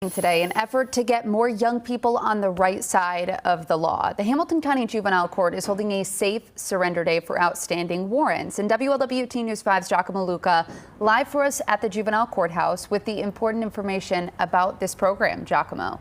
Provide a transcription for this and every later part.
Today, an effort to get more young people on the right side of the law. The Hamilton County Juvenile Court is holding a safe surrender day for outstanding warrants. And WLWT News 5's Giacomo Luca live for us at the Juvenile Courthouse with the important information about this program. Giacomo.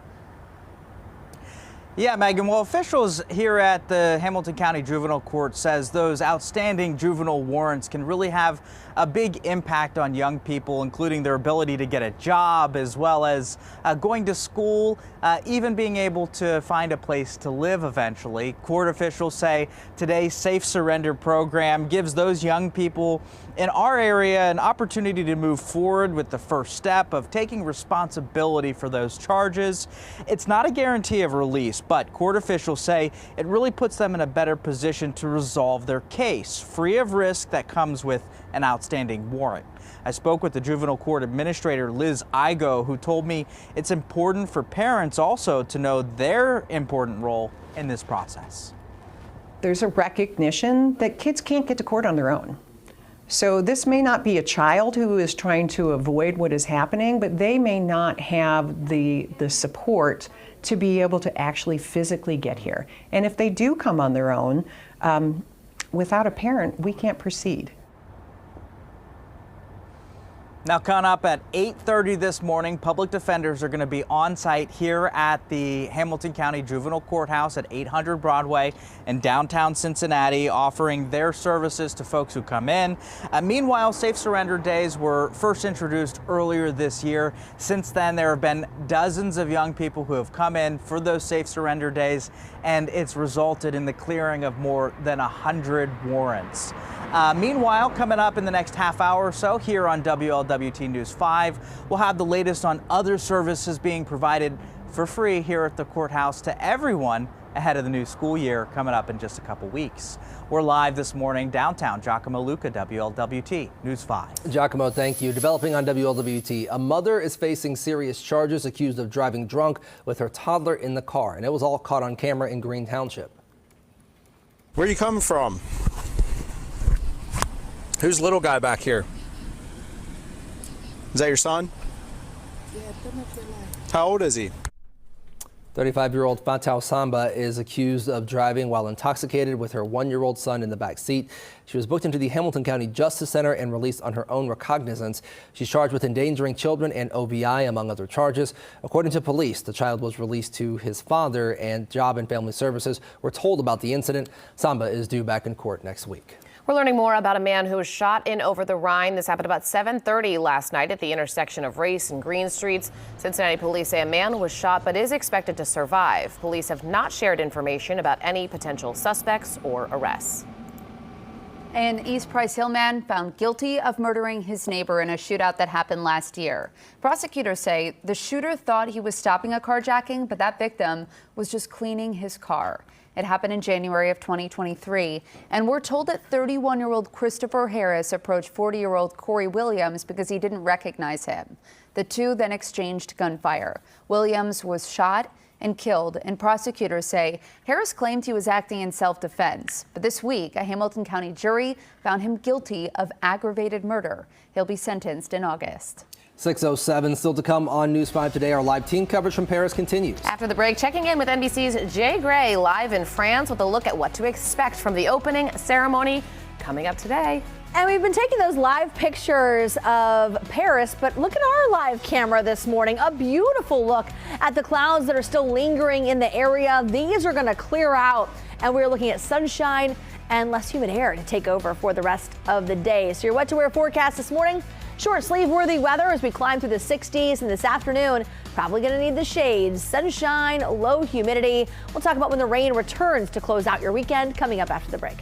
Yeah, Megan. Well, officials here at the Hamilton County Juvenile Court says those outstanding juvenile warrants can really have a big impact on young people, including their ability to get a job, as well as going to school, even being able to find a place to live eventually. Court officials say today's Safe Surrender program gives those young people in our area an opportunity to move forward with the first step of taking responsibility for those charges. It's not a guarantee of release, but court officials say it really puts them in a better position to resolve their case, free of risk that comes with an outstanding warrant. I spoke with the juvenile court administrator, Liz Igo, who told me it's important for parents also to know their important role in this process. There's a recognition that kids can't get to court on their own. So this may not be a child who is trying to avoid what is happening, but they may not have the support to be able to actually physically get here. And if they do come on their own, without a parent, we can't proceed. Now, coming up at 8:30 this morning, public defenders are going to be on site here at the Hamilton County Juvenile Courthouse at 800 Broadway in downtown Cincinnati, offering their services to folks who come in. Meanwhile, Safe Surrender Days were first introduced earlier this year. Since then, there have been dozens of young people who have come in for those Safe Surrender Days, and it's resulted in the clearing of more than 100 warrants. Meanwhile, coming up in the next half hour or so here on WLWT News 5, we'll have the latest on other services being provided for free here at the courthouse to everyone ahead of the new school year coming up in just a couple weeks. We're live this morning downtown. Giacomo Luca, WLWT News 5. Giacomo, thank you. Developing on WLWT, a mother is facing serious charges accused of driving drunk with her toddler in the car, and it was all caught on camera in Green Township. Where are you coming from? Who's the little guy back here? Is that your son? Yeah, come up your life. How old is he? 35-year-old Fatau Samba is accused of driving while intoxicated with her 1-year-old son in the back seat. She was booked into the Hamilton County Justice Center and released on her own recognizance. She's charged with endangering children and OVI, among other charges. According to police, the child was released to his father, and Job and Family Services were told about the incident. Samba is due back in court next week. We're learning more about a man who was shot in over the Rhine. This happened about 7:30 last night at the intersection of Race and Green Streets. Cincinnati police say a man was shot but is expected to survive. Police have not shared information about any potential suspects or arrests. An East Price Hill man found guilty of murdering his neighbor in a shootout that happened last year. Prosecutors say the shooter thought he was stopping a carjacking, but that victim was just cleaning his car. It happened in January of 2023, and we're told that 31-year-old Christopher Harris approached 40-year-old Corey Williams because he didn't recognize him. The two then exchanged gunfire. Williams was shot and killed, and prosecutors say Harris claimed he was acting in self-defense. But this week, a Hamilton County jury found him guilty of aggravated murder. He'll be sentenced in August. 6:07 still to come on News 5 today. Our live team coverage from Paris continues. After the break, checking in with NBC's Jay Gray live in France with a look at what to expect from the opening ceremony coming up today. And we've been taking those live pictures of Paris, but look at our live camera this morning. A beautiful look at the clouds that are still lingering in the area. These are going to clear out, and we're looking at sunshine and less humid air to take over for the rest of the day. So your what to wear forecast this morning. Short sleeve worthy weather as we climb through the 60s, and this afternoon probably going to need the shades. Sunshine, low humidity. We'll talk about when the rain returns to close out your weekend coming up after the break.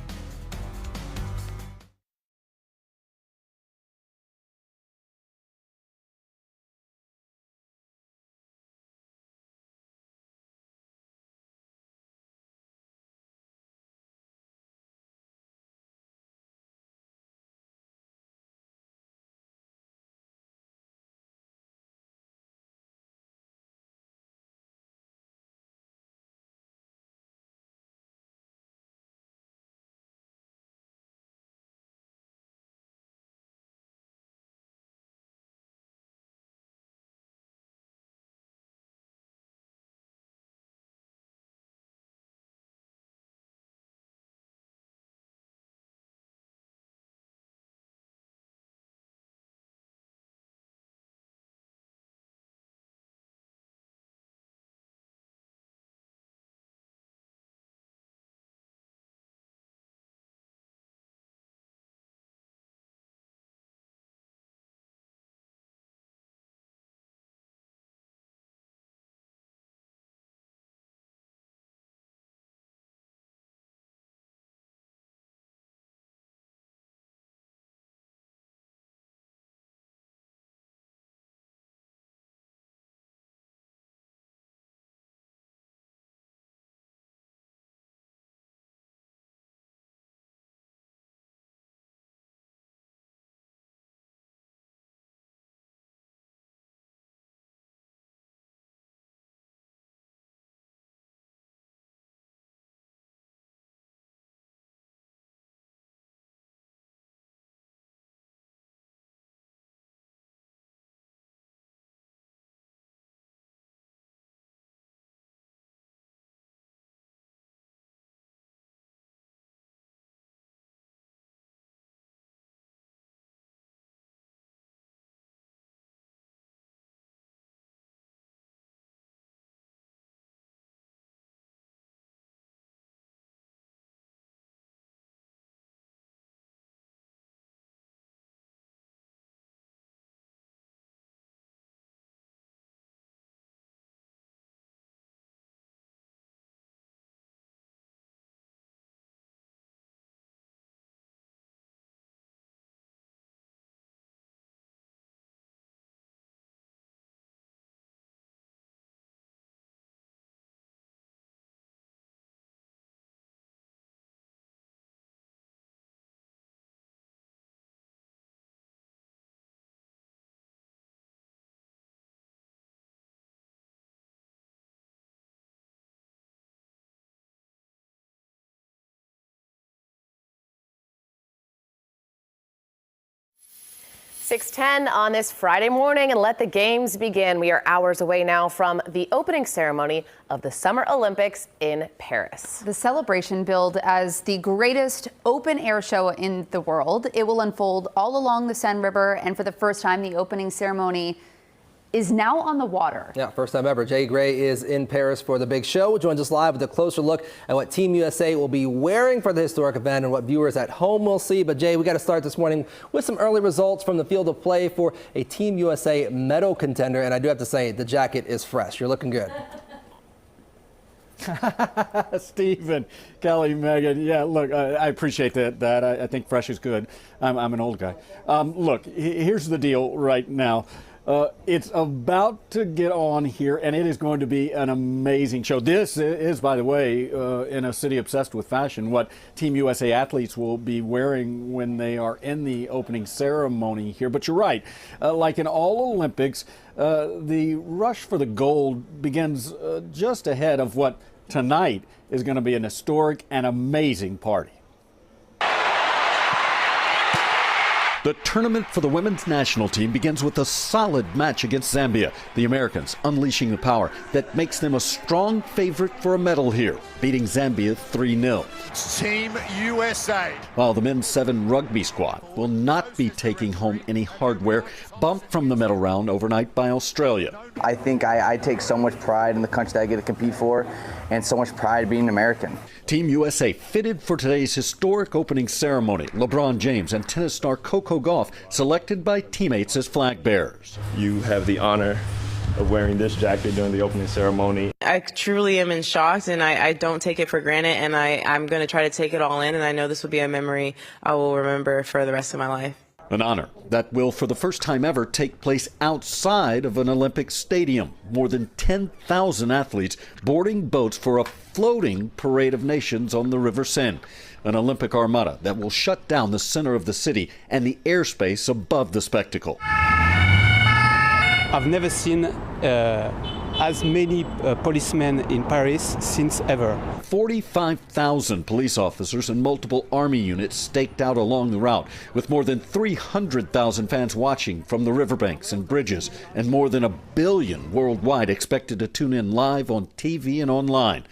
6:10 on this Friday morning, and let the games begin. We are hours away now from the opening ceremony of the Summer Olympics in Paris. The celebration billed as the greatest open air show in the world. It will unfold all along the Seine River, and for the first time, the opening ceremony is now on the water. Yeah, first time ever. Jay Gray is in Paris for the big show. Joins us live with a closer look at what Team USA will be wearing for the historic event and what viewers at home will see. But Jay, we got to start this morning with some early results from the field of play for a Team USA medal contender. And I do have to say, the jacket is fresh. You're looking good. Stephen, Kelly, Megan, yeah, look, I appreciate that. I think fresh is good. I'm an old guy. Look, here's the deal right now. It's about to get on here, and it is going to be an amazing show. This is, by the way, in a city obsessed with fashion, what Team USA athletes will be wearing when they are in the opening ceremony here. But you're right. Like in all Olympics, the rush for the gold begins just ahead of what tonight is going to be an historic and amazing party. The tournament for the women's national team begins with a solid match against Zambia. The Americans unleashing the power that makes them a strong favorite for a medal here, beating Zambia 3-0. Team USA. While the men's 7 rugby squad will not be taking home any hardware bumped from the medal round overnight by Australia. I think I take so much pride in the country that I get to compete for, and so much pride being American. Team USA fitted for today's historic opening ceremony. LeBron James and tennis star Coco Gauff selected by teammates as flag bearers. You have the honor of wearing this jacket during the opening ceremony. I truly am in shock, and I don't take it for granted, and I'm going to try to take it all in, and I know this will be a memory I will remember for the rest of my life. An honor that will, for the first time ever, take place outside of an Olympic stadium. More than 10,000 athletes boarding boats for a floating parade of nations on the River Seine. An Olympic armada that will shut down the center of the city and the airspace above the spectacle. I've never seen as many policemen in Paris since ever. 45,000 police officers and multiple army units staked out along the route, with more than 300,000 fans watching from the riverbanks and bridges, and more than 1 billion worldwide expected to tune in live on TV and online.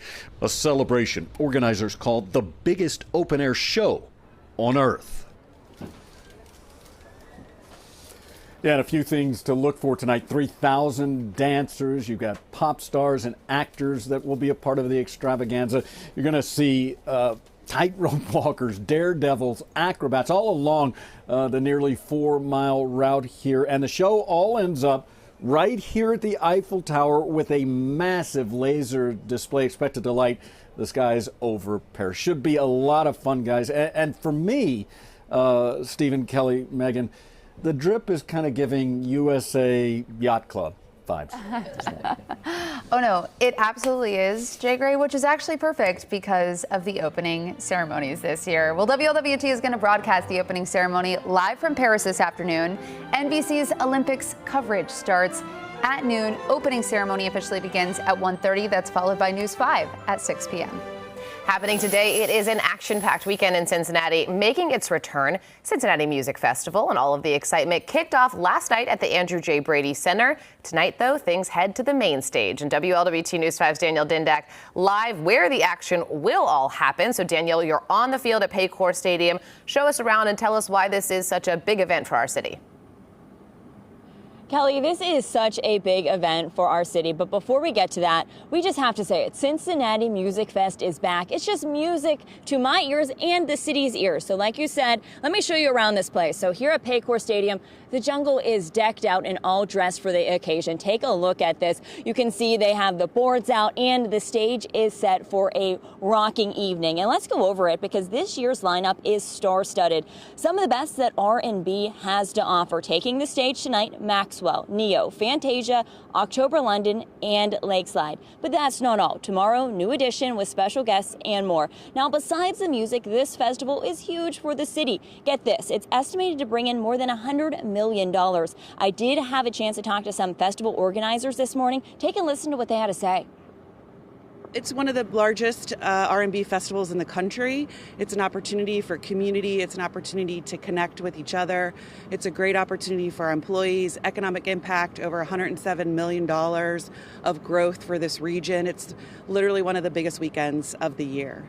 A celebration organizers called the biggest open-air show on Earth. Yeah, and a few things to look for tonight. 3,000 dancers. You've got pop stars and actors that will be a part of the extravaganza. You're going to see tightrope walkers, daredevils, acrobats all along the nearly 4-mile route here. And the show all ends up right here at the Eiffel Tower with a massive laser display expected to light the skies over Paris. Should be a lot of fun, guys. And for me, Stephen, Kelly, Megan, the drip is kind of giving USA Yacht Club vibes. Oh no, it absolutely is, Jay Gray, which is actually perfect because of the opening ceremonies this year. Well, WLWT is going to broadcast the opening ceremony live from Paris this afternoon. NBC's Olympics coverage starts at noon. Opening ceremony officially begins at 1:30. That's followed by News 5 at 6 p.m. Happening today, it is an action-packed weekend in Cincinnati, making its return. Cincinnati Music Festival and all of the excitement kicked off last night at the Andrew J. Brady Center. Tonight, though, things head to the main stage. And WLWT News 5's Danielle Dindak live where the action will all happen. So, Danielle, you're on the field at Paycor Stadium. Show us around and tell us why this is such a big event for our city. Kelly, this is such a big event for our city, but before we get to that, we just have to say it. Cincinnati Music Fest is back. It's just music to my ears and the city's ears. So like you said, let me show you around this place. So here at Paycor Stadium, the jungle is decked out and all dressed for the occasion. Take a look at this. You can see they have the boards out and the stage is set for a rocking evening. And let's go over it because this year's lineup is star-studded. Some of the best that R&B has to offer. Taking the stage tonight, Maxwell, Neo, Fantasia, October London, and Lakeslide. But that's not all. Tomorrow, New Edition with special guests and more. Now, besides the music, this festival is huge for the city. Get this, it's estimated to bring in more than $100 million. I did have a chance to talk to some festival organizers this morning. Take a listen to what they had to say. It's one of the largest R&B festivals in the country. It's an opportunity for community. It's an opportunity to connect with each other. It's a great opportunity for our employees, economic impact, over $107 million of growth for this region. It's literally one of the biggest weekends of the year.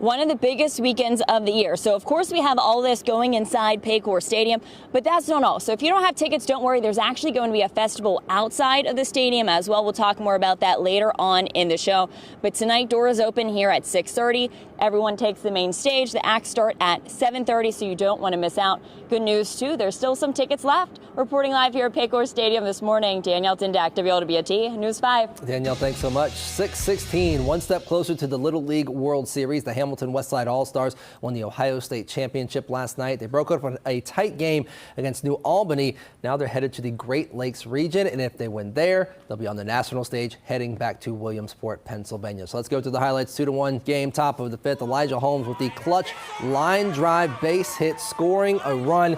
One of the biggest weekends of the year. So, of course, we have all this going inside Paycor Stadium, but that's not all. So if you don't have tickets, don't worry. There's actually going to be a festival outside of the stadium as well. We'll talk more about that later on in the show. But tonight, doors open here at 6:30. Everyone takes the main stage. The acts start at 7:30, so you don't want to miss out. Good news, too. There's still some tickets left. Reporting live here at Paycor Stadium this morning, Danielle Tindak, WLWT News 5. Danielle, thanks so much. 6-16, one step closer to the Little League World Series. The Hamilton Westside All-Stars won the Ohio State Championship last night. They broke up a tight game against New Albany. Now they're headed to the Great Lakes region, and if they win there, they'll be on the national stage heading back to Williamsport, Pennsylvania. So let's go to the highlights. 2-1 game, top of the fifth. Elijah Holmes with the clutch line drive base hit, scoring a run.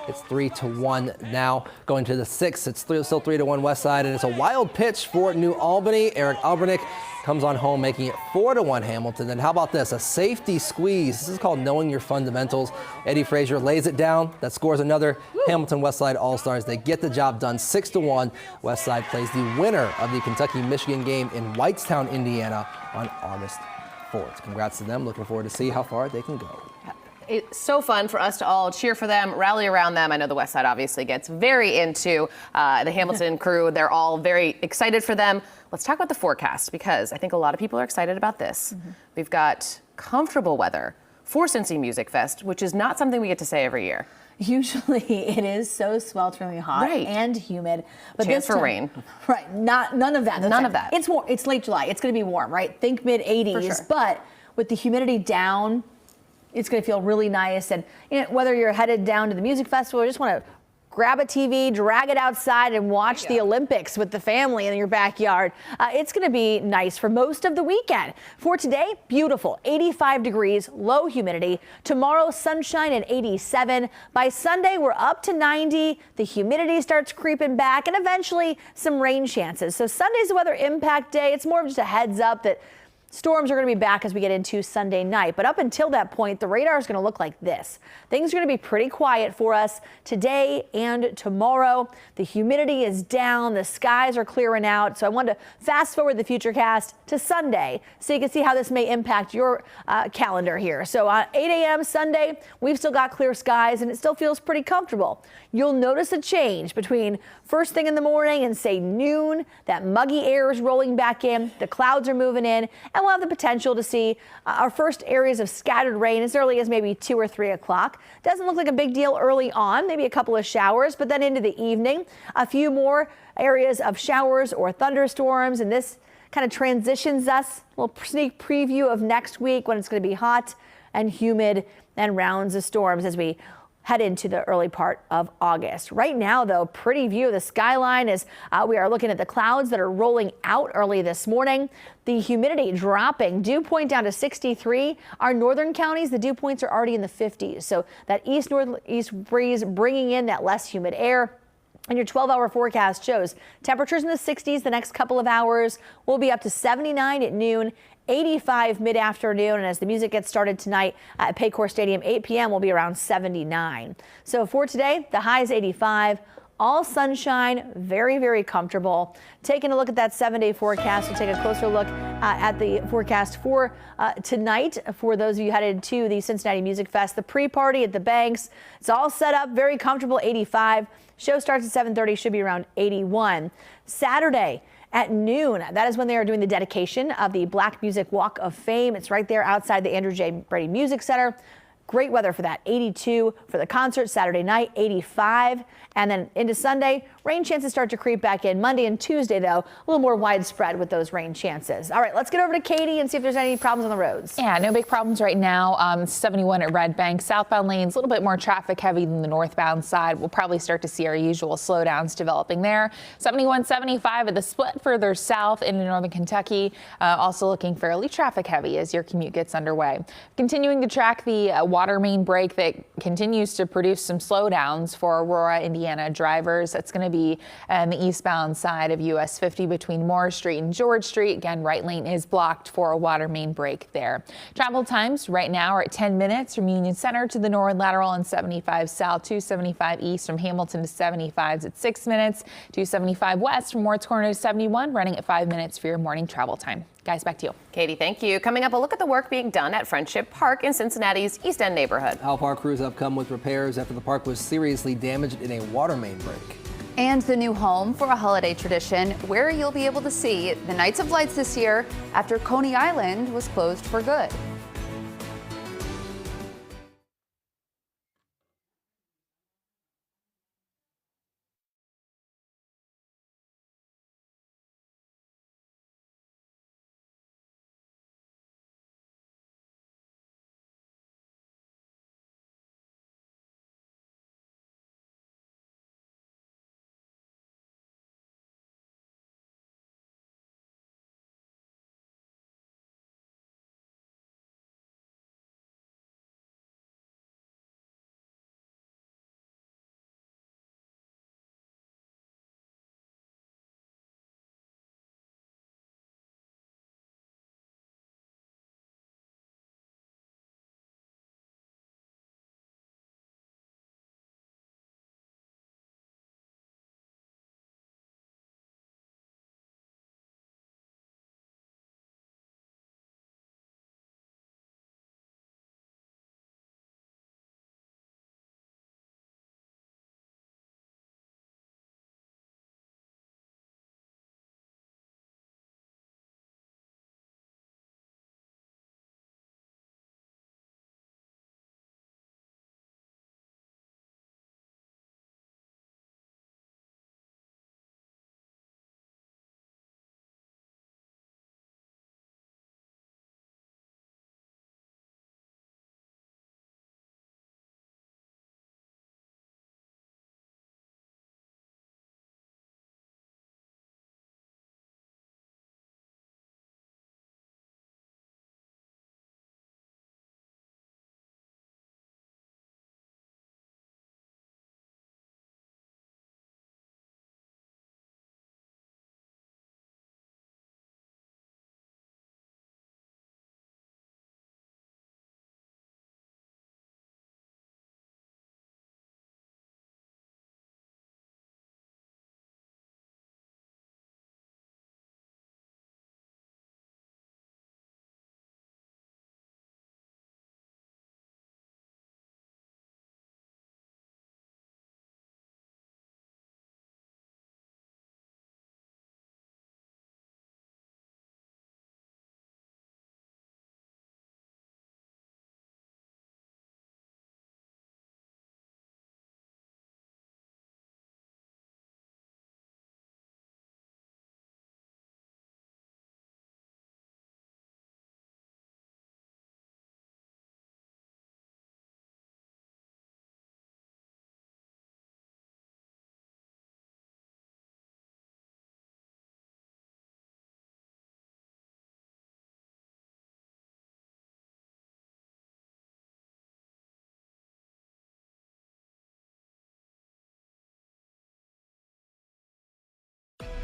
It's 3-1 now. Going to the sixth, it's still 3-1 Westside, and it's a wild pitch for New Albany. Eric Albernick comes on home, making it 4-1 Hamilton. Then how about this? A safety squeeze. This is called knowing your fundamentals. Eddie Frazier lays it down. That scores another Hamilton Westside All-Stars. They get the job done 6-1. Westside plays the winner of the Kentucky-Michigan game in Whitestown, Indiana on August 4th. Congrats to them. Looking forward to see how far they can go. It's so fun for us to all cheer for them, rally around them. I know the West Side obviously gets very into the Hamilton crew. They're all very excited for them. Let's talk about the forecast, because I think a lot of people are excited about this. We've got comfortable weather for Cincy Music Fest, which is not something we get to say every year. Usually it is so swelteringly hot and humid. But Chance this for time, rain. Right. None of that. None of that. It's warm. It's late July. It's going to be warm, right? Think mid-80s. For sure. But with the humidity down, it's going to feel really nice. And whether you're headed down to the music festival or just want to grab a TV, drag it outside and watch the Olympics with the family in your backyard, it's going to be nice for most of the weekend. For today, beautiful, 85 degrees, low humidity. Tomorrow, sunshine and 87. By Sunday, we're up to 90. The humidity starts creeping back, and eventually some rain chances. So Sunday's the weather impact day. It's more of just a heads up that storms are going to be back as we get into Sunday night. But up until that point, the radar is going to look like this. Things are going to be pretty quiet for us today and tomorrow. The humidity is down. The skies are clearing out. So I wanted to fast forward the Futurecast to Sunday so you can see how this may impact your calendar here. So 8 a.m. Sunday, we've still got clear skies and it still feels pretty comfortable. You'll notice a change between first thing in the morning and say noon. That muggy air is rolling back in. The clouds are moving in. And we'll have the potential to see our first areas of scattered rain as early as maybe 2 or 3 o'clock. Doesn't look like a big deal early on, maybe a couple of showers, but then into the evening, a few more areas of showers or thunderstorms. And this kind of transitions us, a little sneak preview of next week when it's going to be hot and humid and rounds of storms as we head into the early part of August. Right now, though, pretty view of the skyline as we are looking at the clouds that are rolling out early this morning. The humidity dropping, dew point down to 63. Our northern counties, the dew points are already in the 50s. So that east-northeast breeze bringing in that less humid air. And your 12-hour forecast shows temperatures in the 60s the next couple of hours. We'll be up to 79 at noon, 85 mid-afternoon, and as the music gets started tonight at Paycor Stadium, 8 p.m. will be around 79. So for today, the high is 85. All sunshine, very, very comfortable. Taking a look at that 7-day forecast, we'll take a closer look at the forecast for tonight. For those of you headed to the Cincinnati Music Fest, the pre-party at the Banks, it's all set up, very comfortable, 85. Show starts at 7:30, should be around 81. Saturday at noon, that is when they are doing the dedication of the Black Music Walk of Fame. It's right there outside the Andrew J. Brady Music Center. Great weather for that. 82 for the concert Saturday night, 85. And then into Sunday, rain chances start to creep back in. Monday and Tuesday, though, a little more widespread with those rain chances. All right, let's get over to Katie and see if there's any problems on the roads. Yeah, no big problems right now. 71 at Red Bank. Southbound lanes, a little bit more traffic heavy than the northbound side. We'll probably start to see our usual slowdowns developing there. 71, 75 at the split further south into northern Kentucky. Also looking fairly traffic heavy as your commute gets underway. Continuing to track the water main break that continues to produce some slowdowns for Aurora, Indiana drivers. That's going to be on the eastbound side of US 50 between Moore Street and George Street. Again, right lane is blocked for a water main break there. Travel times right now are at 10 minutes from Union Center to the Norwood Lateral and 75 South, 275 East from Hamilton to 75s at 6 minutes, 275 West from Moritz Corner to 71, running at 5 minutes for your morning travel time. Guys, back to you. Katie, thank you. Coming up, a look at the work being done at Friendship Park in Cincinnati's East End neighborhood. How far crews have come with repairs after the park was seriously damaged in a water main break. And the new home for a holiday tradition where you'll be able to see the Nights of Lights this year after Coney Island was closed for good.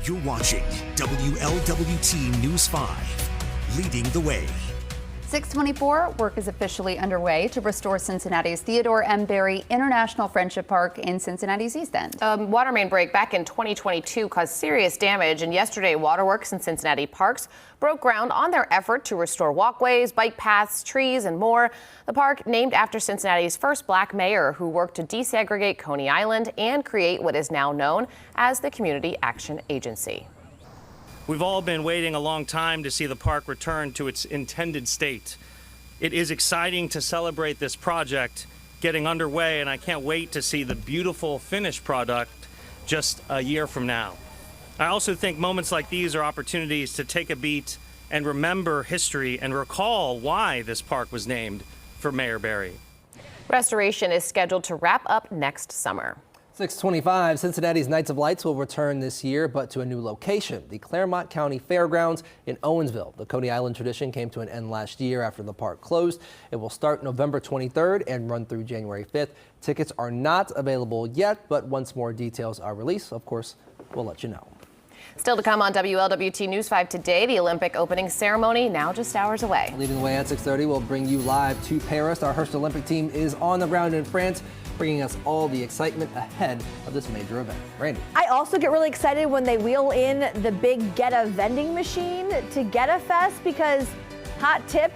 You're watching WLWT News 5, leading the way. 624, work is officially underway to restore Cincinnati's Theodore M. Berry International Friendship Park in Cincinnati's East End. A water main break back in 2022 caused serious damage, and yesterday Waterworks and Cincinnati Parks broke ground on their effort to restore walkways, bike paths, trees, and more. The park, named after Cincinnati's first black mayor, who worked to desegregate Coney Island and create what is now known as the Community Action Agency. We've all been waiting a long time to see the park return to its intended state. It is exciting to celebrate this project getting underway, and I can't wait to see the beautiful finished product just a year from now. I also think moments like these are opportunities to take a beat and remember history and recall why this park was named for Mayor Berry. Restoration is scheduled to wrap up next summer. 6:25, Cincinnati's Nights of Lights will return this year, but to a new location, the Clermont County Fairgrounds in Owensville. The Coney Island tradition came to an end last year after the park closed. It will start November 23rd and run through January 5th. Tickets are not available yet, but once more details are released, of course, we'll let you know. Still to come on WLWT News 5 today, the Olympic opening ceremony now just hours away. Leading the way at 6:30, we'll bring you live to Paris. Our Hearst Olympic team is on the ground in France, bringing us all the excitement ahead of this major event. Randy. I also get really excited when they wheel in the big Geta vending machine to Geta Fest because, hot tip,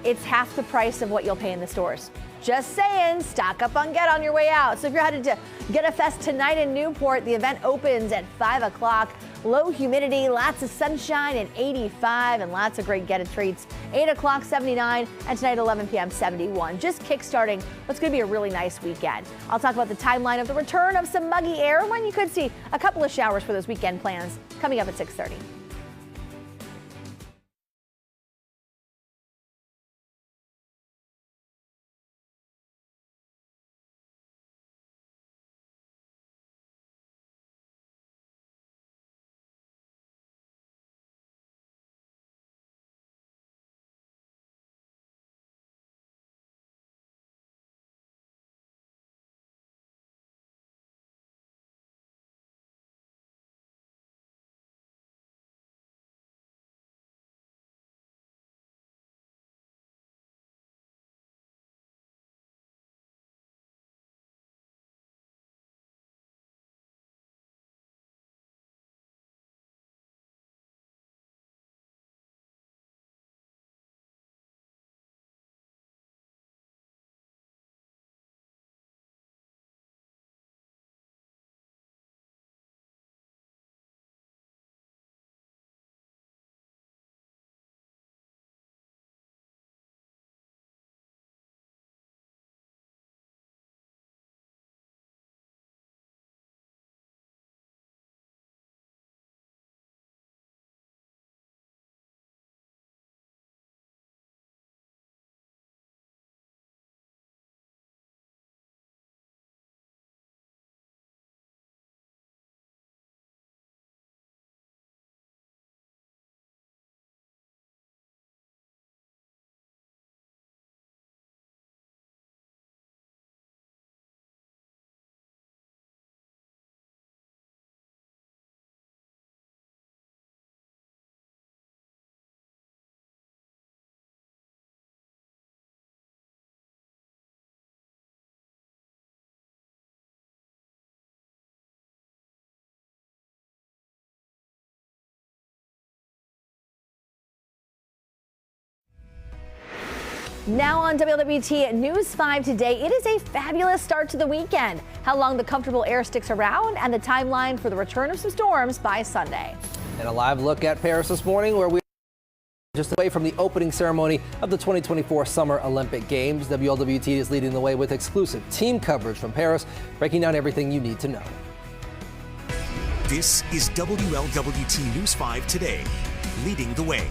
it's half the price of what you'll pay in the stores. Just saying, stock up on Geta on your way out. So if you're headed to Geta Fest tonight in Newport, the event opens at 5 o'clock. Low humidity, lots of sunshine, and 85, and lots of great Geta treats. 8 o'clock, 79, and tonight 11 p.m., 71. Just kickstarting what's going to be a really nice weekend. I'll talk about the timeline of the return of some muggy air when you could see a couple of showers for those weekend plans coming up at 6:30. Now on WLWT News 5 today, it is a fabulous start to the weekend. How long the comfortable air sticks around and the timeline for the return of some storms by Sunday. And a live look at Paris this morning where we are just away from the opening ceremony of the 2024 Summer Olympic Games. WLWT is leading the way with exclusive team coverage from Paris, breaking down everything you need to know. This is WLWT News 5 today, leading the way.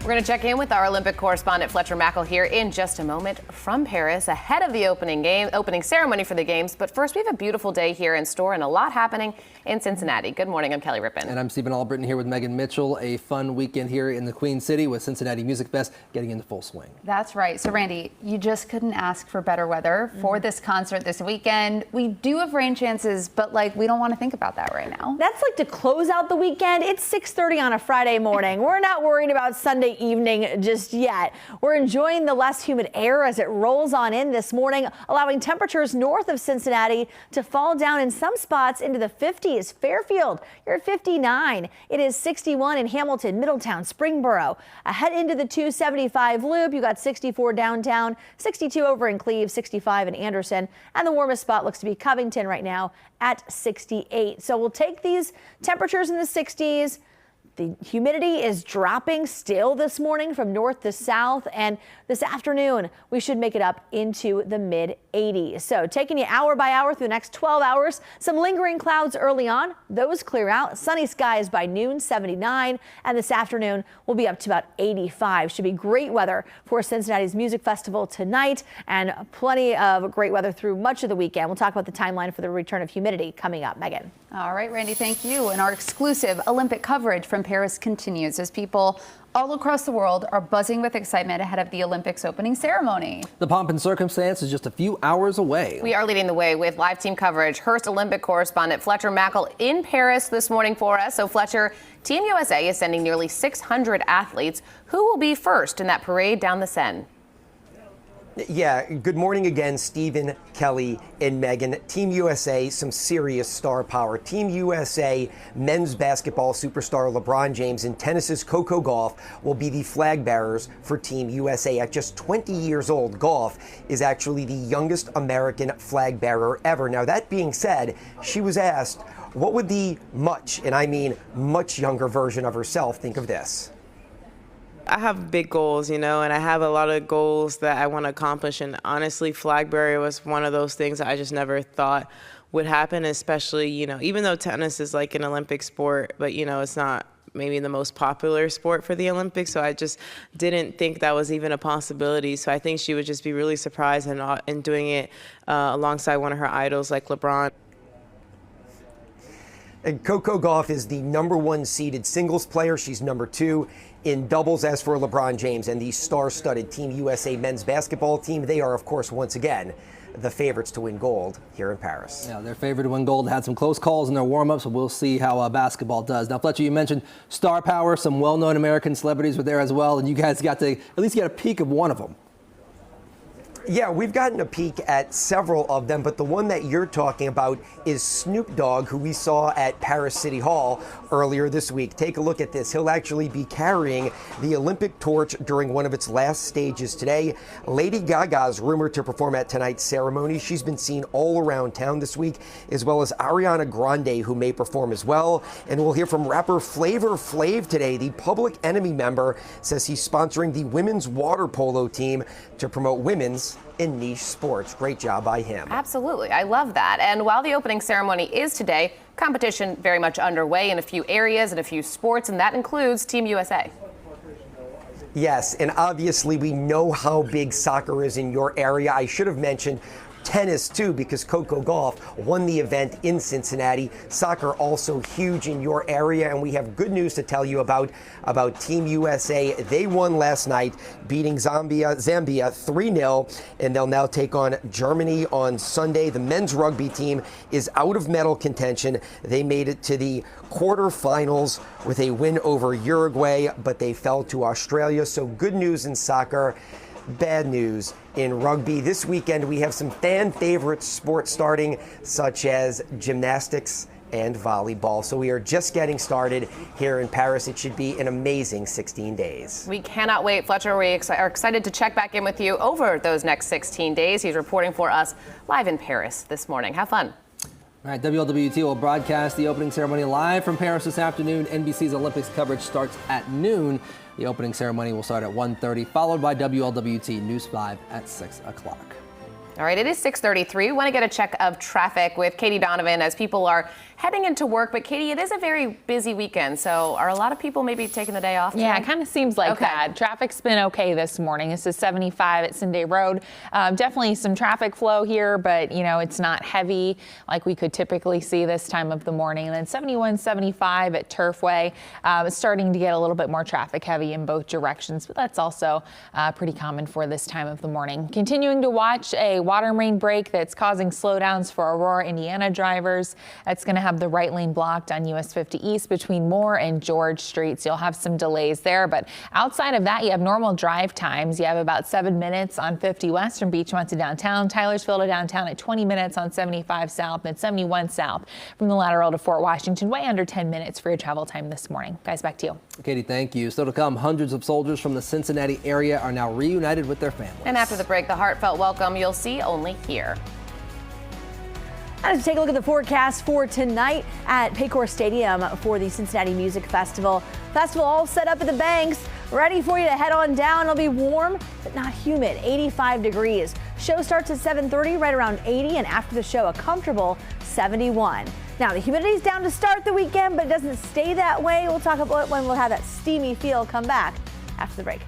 We're going to check in with our Olympic correspondent Fletcher Mackel here in just a moment from Paris ahead of the opening ceremony for the games. But first, we have a beautiful day here in store and a lot happening in Cincinnati. Good morning. I'm Kelly Rippin. And I'm Stephen Albritton here with Megan Mitchell. A fun weekend here in the Queen City with Cincinnati Music Fest getting into full swing. That's right. So, Randy, you just couldn't ask for better weather for this concert this weekend. We do have rain chances, but we don't want to think about that right now. That's to close out the weekend. It's 6:30 on a Friday morning. We're not worried about Sunday evening just yet. We're enjoying the less humid air as it rolls on in this morning, allowing temperatures north of Cincinnati to fall down in some spots into the 50s. Fairfield, you're at 59. It is 61 in Hamilton, Middletown, Springboro. Ahead into the 275 loop, you got 64 downtown, 62 over in Cleve, 65 in Anderson, and the warmest spot looks to be Covington right now at 68. So we'll take these temperatures in the 60s. The humidity is dropping still this morning from north to south, and this afternoon we should make it up into the mid 80s. So taking you hour by hour through the next 12 hours, some lingering clouds early on. Those clear out. Sunny skies by noon, 79, and this afternoon will be up to about 85. Should be great weather for Cincinnati's Music Festival tonight, and plenty of great weather through much of the weekend. We'll talk about the timeline for the return of humidity coming up. Megan. All right, Randy, thank you. And our exclusive Olympic coverage from Paris continues as people all across the world are buzzing with excitement ahead of the Olympics opening ceremony. The pomp and circumstance is just a few hours away. We are leading the way with live team coverage. Hearst Olympic correspondent Fletcher Mackel in Paris this morning for us. So Fletcher, Team USA is sending nearly 600 athletes. Who will be first in that parade down the Seine? Yeah, good morning again, Stephen, Kelly, and Megan. Team USA, some serious star power. Team USA men's basketball superstar LeBron James and tennis's Coco Gauff will be the flag bearers for Team USA. At just 20 years old, Gauff is actually the youngest American flag bearer ever. Now, that being said, she was asked, what would the much, and I mean much younger version of herself think of this? I have big goals, and I have a lot of goals that I want to accomplish. And honestly, flag bearer was one of those things that I just never thought would happen, especially, even though tennis is like an Olympic sport, but, it's not maybe the most popular sport for the Olympics. So I just didn't think that was even a possibility. So I think she would just be really surprised in doing it alongside one of her idols like LeBron. And Coco Gauff is the #1 seeded singles player. She's #2 in doubles. As for LeBron James and the star-studded Team USA men's basketball team, they are, of course, once again, the favorites to win gold here in Paris. Yeah, they're favored to win gold. Had some close calls in their warm-ups, so we'll see how basketball does. Now, Fletcher, you mentioned star power. Some well-known American celebrities were there as well, and you guys got to at least get a peek of one of them. Yeah, we've gotten a peek at several of them, but the one that you're talking about is Snoop Dogg, who we saw at Paris City Hall earlier this week. Take a look at this. He'll actually be carrying the Olympic torch during one of its last stages today. Lady Gaga is rumored to perform at tonight's ceremony. She's been seen all around town this week, as well as Ariana Grande, who may perform as well. And we'll hear from rapper Flavor Flav today. The Public Enemy member says he's sponsoring the women's water polo team to promote women's in niche sports. Great job by him. Absolutely. I love that. And while the opening ceremony is today, competition very much underway in a few areas and a few sports, and that includes Team USA. Yes, and obviously we know how big soccer is in your area. I should have mentioned tennis too, because Coco Gauff won the event in Cincinnati. Soccer also huge in your area, and we have good news to tell you about Team USA. They won last night, beating Zambia 3-0, and they'll now take on Germany on Sunday. The men's rugby team is out of medal contention. They made it to the quarterfinals with a win over Uruguay, but they fell to Australia. So good news in soccer. Bad news in rugby. This weekend we have some fan favorite sports starting, such as gymnastics and volleyball. So we are just getting started here in Paris. It should be an amazing 16 days. We cannot wait, Fletcher. We are excited to check back in with you over those next 16 days. He's reporting for us live in Paris this morning. Have fun. All right, WLWT will broadcast the opening ceremony live from Paris this afternoon. NBC's Olympics coverage starts at noon. The opening ceremony will start at 1:30, followed by WLWT News 5 at 6 o'clock. All right, it is 6:33. We want to get a check of traffic with Katie Donovan as people are heading into work. But Katie, it is a very busy weekend, so are a lot of people maybe taking the day off today? Yeah, it kind of seems like that. Traffic's been okay this morning. This is 75 at Sunday Road. Definitely some traffic flow here, but it's not heavy like we could typically see this time of the morning. And then 71, 75 at Turfway. It's starting to get a little bit more traffic heavy in both directions, but that's also pretty common for this time of the morning. Continuing to watch a water main break that's causing slowdowns for Aurora, Indiana drivers. That's going to have the right lane blocked on US 50 East between Moore and George Streets. You'll have some delays there, but outside of that, you have normal drive times. You have about 7 minutes on 50 West from Beachmont to downtown, Taylorsville to downtown at 20 minutes on 75 South and 71 South from the Lateral to Fort Washington, way under 10 minutes for your travel time this morning. Guys, back to you. Katie, thank you. Still to come, hundreds of soldiers from the Cincinnati area are now reunited with their families. And after the break, the heartfelt welcome you'll see only here. Let's take a look at the forecast for tonight at Paycor Stadium for the Cincinnati Music Festival. Festival all set up at the banks, ready for you to head on down. It'll be warm, but not humid, 85 degrees. Show starts at 7:30, right around 80, and after the show, a comfortable 71. Now, the humidity's down to start the weekend, but it doesn't stay that way. We'll talk about when we'll have that steamy feel come back after the break.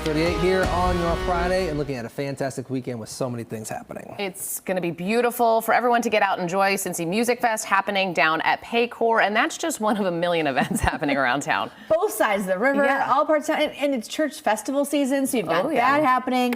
.38 here on your Friday and looking at a fantastic weekend with so many things happening. It's going to be beautiful for everyone to get out and enjoy Cincy Music Fest happening down at Paycor, and that's just one of a million events happening around town. Both sides of the river, all parts of town, and it's church festival season, so you've got that happening,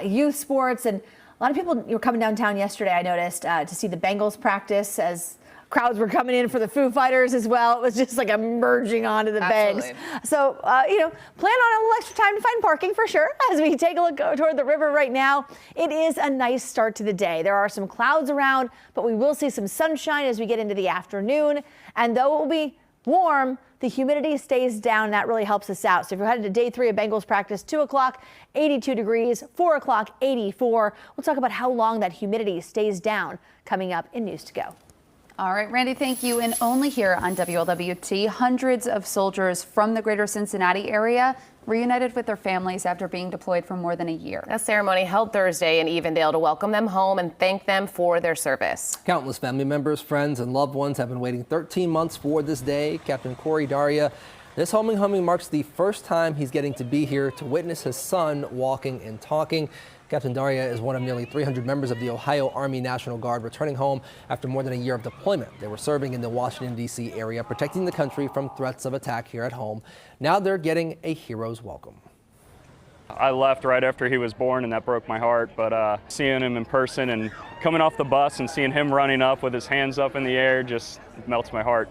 youth sports, and a lot of people were coming downtown yesterday, I noticed, to see the Bengals practice as crowds were coming in for the Foo Fighters as well. It was just like a merging onto the banks. So, plan on a little extra time to find parking for sure as we take a look toward the river right now. It is a nice start to the day. There are some clouds around, but we will see some sunshine as we get into the afternoon. And though it will be warm, the humidity stays down. That really helps us out. So if you're headed to day 3 of Bengals practice, 2 o'clock, 82 degrees, 4 o'clock, 84. We'll talk about how long that humidity stays down coming up in News to Go. All right, Randy, thank you. And only here on WLWT, hundreds of soldiers from the greater Cincinnati area reunited with their families after being deployed for more than a year. A ceremony held Thursday in Evendale to welcome them home and thank them for their service. Countless family members, friends, and loved ones have been waiting 13 months for this day. Captain Corey Daria, this homecoming marks the first time he's getting to be here to witness his son walking and talking. Captain Daria is one of nearly 300 members of the Ohio Army National Guard returning home after more than a year of deployment. They were serving in the Washington, D.C. area, protecting the country from threats of attack here at home. Now they're getting a hero's welcome. I left right after he was born, and that broke my heart, but seeing him in person and coming off the bus and seeing him running up with his hands up in the air just melts my heart.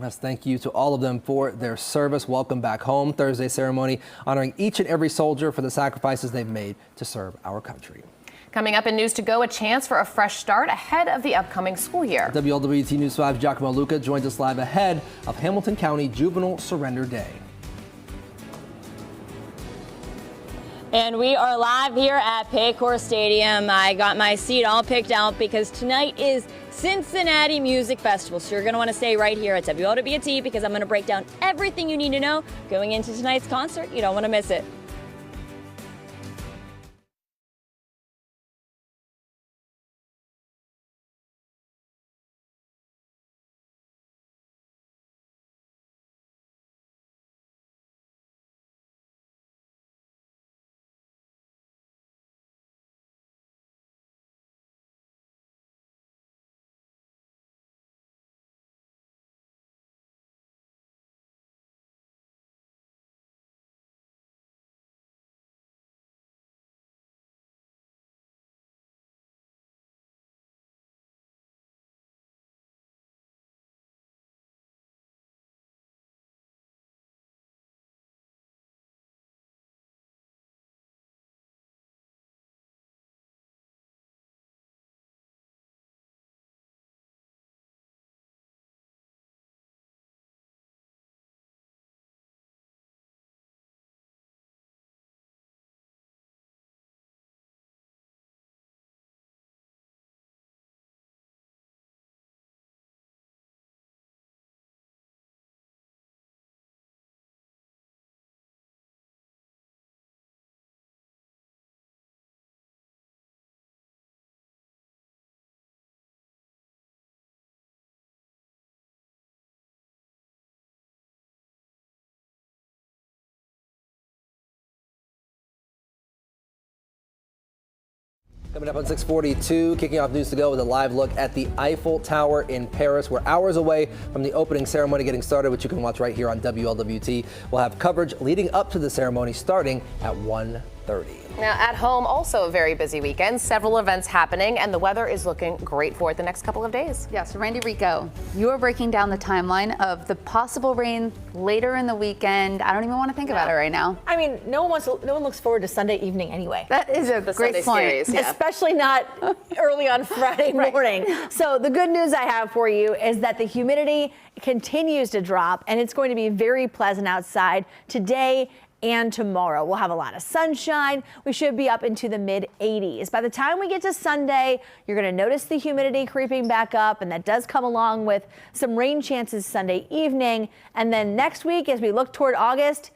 Yes, thank you to all of them for their service. Welcome back home. Thursday ceremony honoring each and every soldier for the sacrifices they've made to serve our country. Coming up in News to Go, a chance for a fresh start ahead of the upcoming school year. WLWT News 5 Giacomo Luca joins us live ahead of Hamilton County Juvenile Surrender Day. And we are live here at Paycor Stadium. I got my seat all picked out because tonight is Cincinnati Music Festival. So you're going to want to stay right here at WLWT because I'm going to break down everything you need to know going into tonight's concert. You don't want to miss it. Coming up on 642, kicking off News to Go with a live look at the Eiffel Tower in Paris. We're hours away from the opening ceremony getting started, which you can watch right here on WLWT. We'll have coverage leading up to the ceremony starting at 1:30. Now, at home, also a very busy weekend. Several events happening, and the weather is looking great for it the next couple of days. Yeah, so Randy Rico, you are breaking down the timeline of the possible rain later in the weekend. I don't even want to think about it right now. I mean, no one looks forward to Sunday evening anyway. That is a great point. Series, yeah. Especially not early on Friday morning. So the good news I have for you is that the humidity continues to drop, and it's going to be very pleasant outside today and tomorrow. We'll have a lot of sunshine. We should be up into the mid 80s. By the time we get to Sunday, you're going to notice the humidity creeping back up, and that does come along with some rain chances Sunday evening. And then next week, as we look toward August,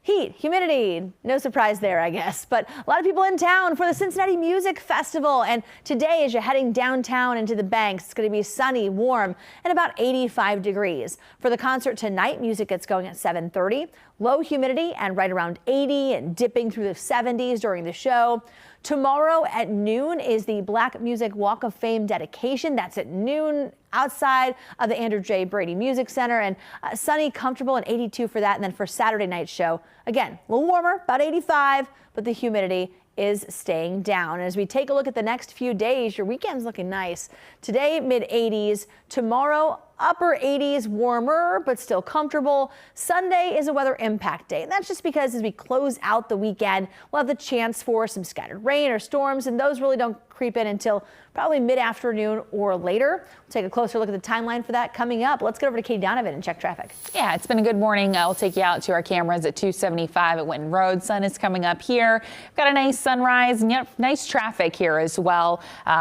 heat, humidity, no surprise there, I guess. But a lot of people in town for the Cincinnati Music Festival. And today, as you're heading downtown into the Banks, it's going to be sunny, warm, and about 85 degrees. For the concert tonight, music gets going at 7:30. Low humidity and right around 80 and dipping through the 70s during the show. Tomorrow at noon is the Black Music Walk of Fame dedication. That's at noon outside of the Andrew J. Brady Music Center, and sunny, comfortable, and 82 for that. And then for Saturday night show, again, a little warmer, about 85, but the humidity is staying down. As we take a look at the next few days, your weekend's looking nice. Today, mid 80s. Tomorrow, upper 80s, warmer, but still comfortable. Sunday is a weather impact day. And that's just because as we close out the weekend, we'll have the chance for some scattered rain or storms, and those really don't creep in until probably mid-afternoon or later. We'll take a closer look at the timeline for that coming up. Let's get over to Kate Donovan and check traffic. Yeah, it's been a good morning. I'll take you out to our cameras at 275 at Winton Road. Sun is coming up here. Got a nice sunrise and yet nice traffic here as well.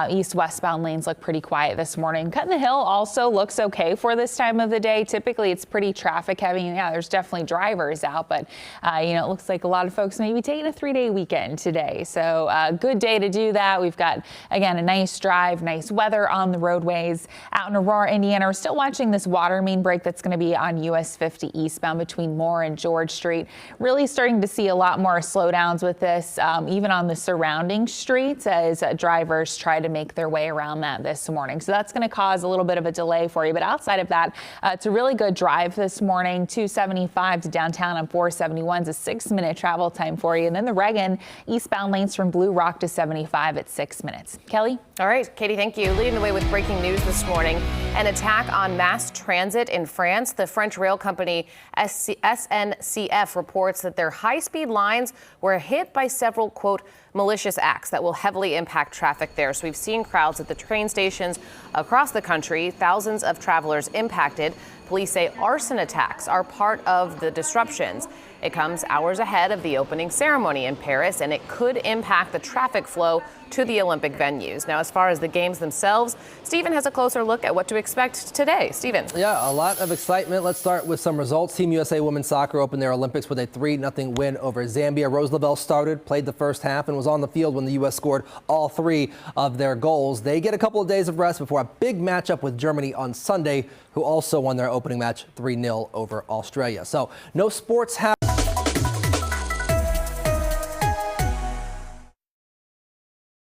East-westbound lanes look pretty quiet this morning. Cutting the Hill also looks okay for this time of the day. Typically, it's pretty traffic heavy. Yeah, there's definitely drivers out, but it looks like a lot of folks may be taking a 3-day weekend today. So good day to do that. We've got, again, a nice drive, nice weather on the roadways. Out in Aurora, Indiana, we're still watching this water main break that's going to be on US 50 eastbound between Moore and George Street. Really starting to see a lot more slowdowns with this, even on the surrounding streets as drivers try to make their way around that this morning. So that's going to cause a little bit of a delay for you. But outside of that, it's a really good drive this morning. 275 to downtown on 471 is a 6-minute travel time for you. And then the Reagan eastbound lanes from Blue Rock to 75 at 6 minutes. minutes. Kelly? All right, Katie, thank you. Leading the way with breaking news this morning, an attack on mass transit in France. The French rail company SNCF reports that their high-speed lines were hit by several, quote, malicious acts that will heavily impact traffic there. So we've seen crowds at the train stations across the country, thousands of travelers impacted. Police say arson attacks are part of the disruptions. It comes hours ahead of the opening ceremony in Paris, and it could impact the traffic flow to the Olympic venues. Now, as far as the games themselves, Stephen has a closer look at what to expect today. Stephen. Yeah, a lot of excitement. Let's start with some results. Team USA Women's Soccer opened their Olympics with a 3-0 win over Zambia. Rose Lavelle started, played the first half, and was on the field when the U.S. scored all 3 of their goals. They get a couple of days of rest before a big matchup with Germany on Sunday, who also won their opening match 3-0 over Australia. So no sports happen.